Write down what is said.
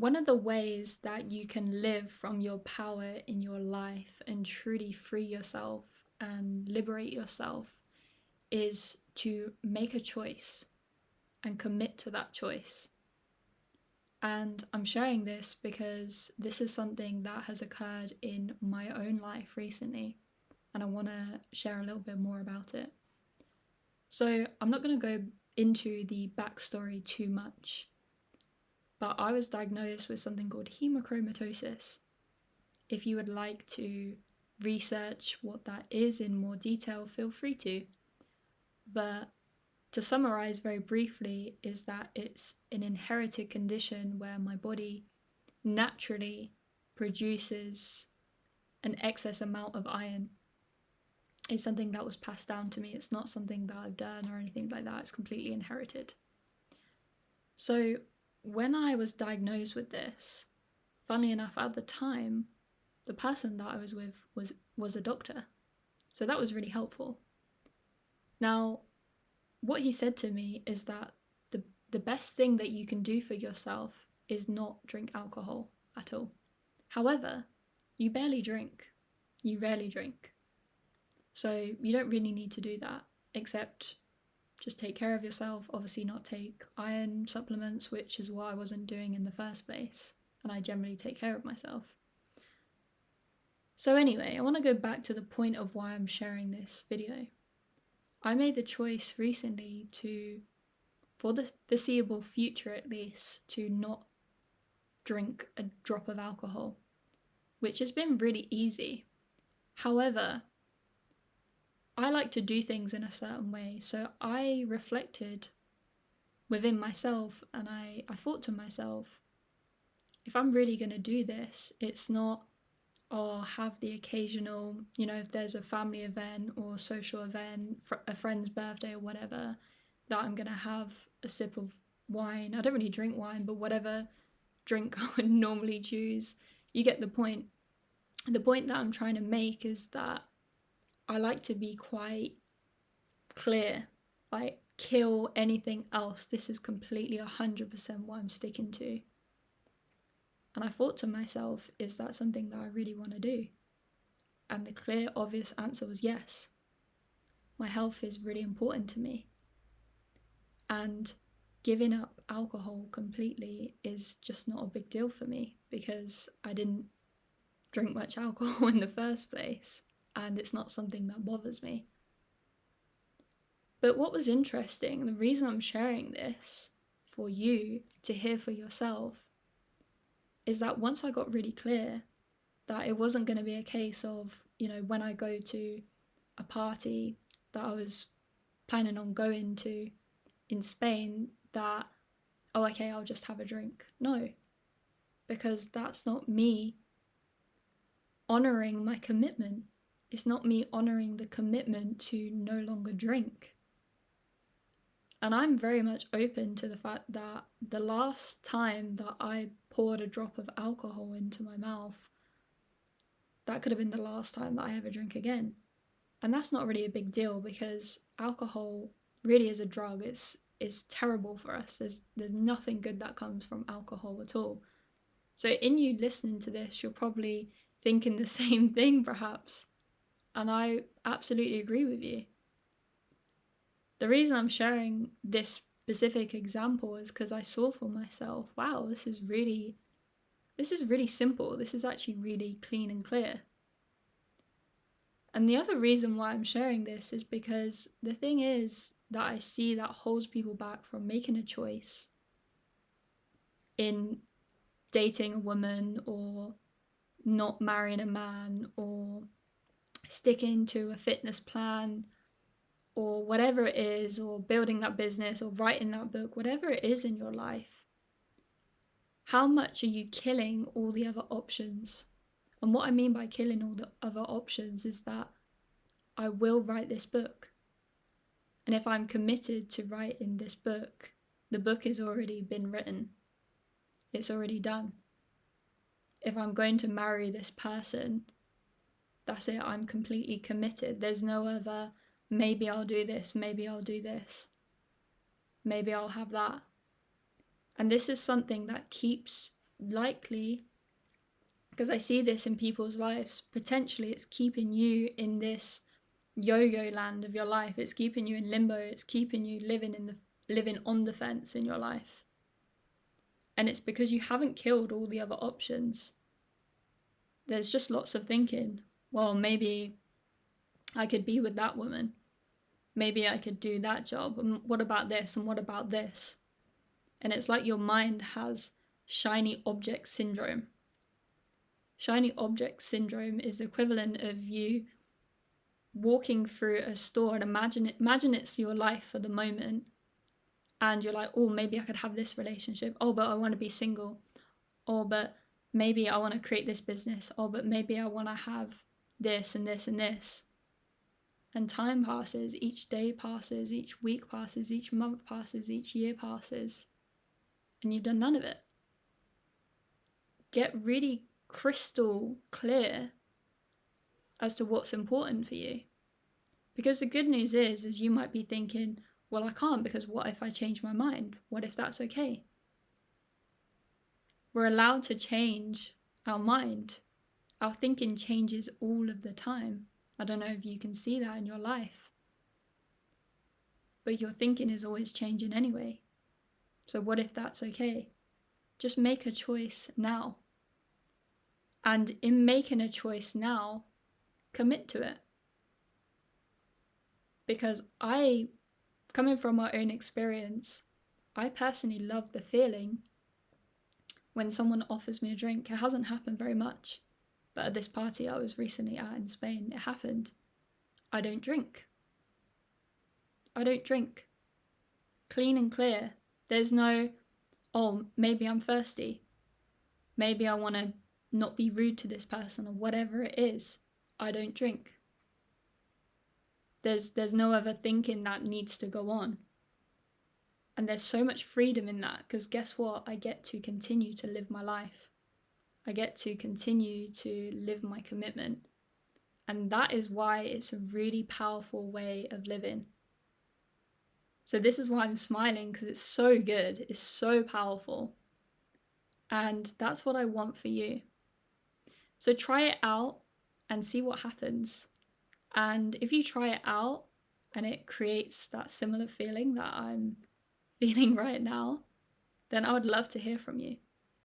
One of the ways that you can live from your power in your life and truly free yourself and liberate yourself is to make a choice and commit to that choice. And I'm sharing this because this is something that has occurred in my own life recently, and I want to share a little bit more about it. So I'm not going to go into the backstory too much, but I was diagnosed with something called hemochromatosis. If you would like to research what that is in more detail, feel free to. But to summarize very briefly, is that it's an inherited condition where my body naturally produces an excess amount of iron. It's something that was passed down to me. It's not something that I've done or anything like that. It's completely inherited. So when I was diagnosed with this, funnily enough, at the time, the person that I was with was a doctor. So that was really helpful. Now, what he said to me is that the best thing that you can do for yourself is not drink alcohol at all. However, you barely drink. You rarely drink. So you don't really need to do that, except just take care of yourself, obviously not take iron supplements, which is what I wasn't doing in the first place, and I generally take care of myself. So anyway, I want to go back to the point of why I'm sharing this video. I made the choice recently to, for the foreseeable future at least, to not drink a drop of alcohol, which has been really easy. However, I like to do things in a certain way, so I reflected within myself and I thought to myself, if I'm really going to do this, it's not, have the occasional, if there's a family event or social event, a friend's birthday or whatever, that I'm going to have a sip of wine. I don't really drink wine, but whatever drink I would normally choose, you get the point. The point that I'm trying to make is that I like to be quite clear, like kill anything else. This is completely 100% what I'm sticking to. And I thought to myself, is that something that I really want to do? And the clear, obvious answer was yes. My health is really important to me. And giving up alcohol completely is just not a big deal for me because I didn't drink much alcohol in the first place, and it's not something that bothers me. But what was interesting, the reason I'm sharing this for you to hear for yourself, is that once I got really clear that it wasn't going to be a case of, when I go to a party that I was planning on going to in Spain, that, okay, I'll just have a drink. No, because that's not me honouring my commitment. It's not me honouring the commitment to no longer drink. And I'm very much open to the fact that the last time that I poured a drop of alcohol into my mouth, that could have been the last time that I ever drink again. And that's not really a big deal because alcohol really is a drug. It's terrible for us. There's nothing good that comes from alcohol at all. So in you listening to this, you're probably thinking the same thing perhaps. And I absolutely agree with you. The reason I'm sharing this specific example is because I saw for myself, wow, this is really simple. This is actually really clean and clear. And the other reason why I'm sharing this is because the thing is that I see that holds people back from making a choice in dating a woman or not marrying a man or sticking to a fitness plan or whatever it is, or building that business or writing that book, whatever it is in your life. How much are you killing all the other options? And what I mean by killing all the other options is that I will write this book. And if I'm committed to writing this book, the book has already been written. It's already done. If I'm going to marry this person, that's it, I'm completely committed. There's no other, maybe I'll do this, maybe I'll do this, maybe I'll have that. And this is something that keeps likely, because I see this in people's lives, potentially it's keeping you in this yo-yo land of your life. It's keeping you in limbo. It's keeping you living on the fence in your life. And it's because you haven't killed all the other options. There's just lots of thinking, well, maybe I could be with that woman. Maybe I could do that job. And what about this? And what about this? And it's like your mind has shiny object syndrome. Shiny object syndrome is the equivalent of you walking through a store and imagine it's your life for the moment, and you're like, oh, maybe I could have this relationship. Oh, but I want to be single. Oh, but maybe I want to create this business. Oh, but maybe I want to have this and this and this. And time passes, each day passes, each week passes, each month passes, each year passes, and you've done none of it. Get really crystal clear as to what's important for you. Because the good news is you might be thinking, well, I can't, because what if I change my mind? What if that's okay? We're allowed to change our mind. Our thinking changes all of the time. I don't know if you can see that in your life. But your thinking is always changing anyway. So what if that's okay? Just make a choice now. And in making a choice now, commit to it. Because coming from my own experience, I personally love the feeling when someone offers me a drink. It hasn't happened very much, but at this party I was recently at in Spain, it happened. I don't drink. Clean and clear. There's no, oh, maybe I'm thirsty. Maybe I want to not be rude to this person, or whatever it is. I don't drink. There's no other thinking that needs to go on. And there's so much freedom in that, because guess what? I get to continue to live my life. I get to continue to live my commitment. And that is why it's a really powerful way of living. So this is why I'm smiling, because it's so good. It's so powerful. And that's what I want for you. So try it out and see what happens. And if you try it out and it creates that similar feeling that I'm feeling right now, then I would love to hear from you.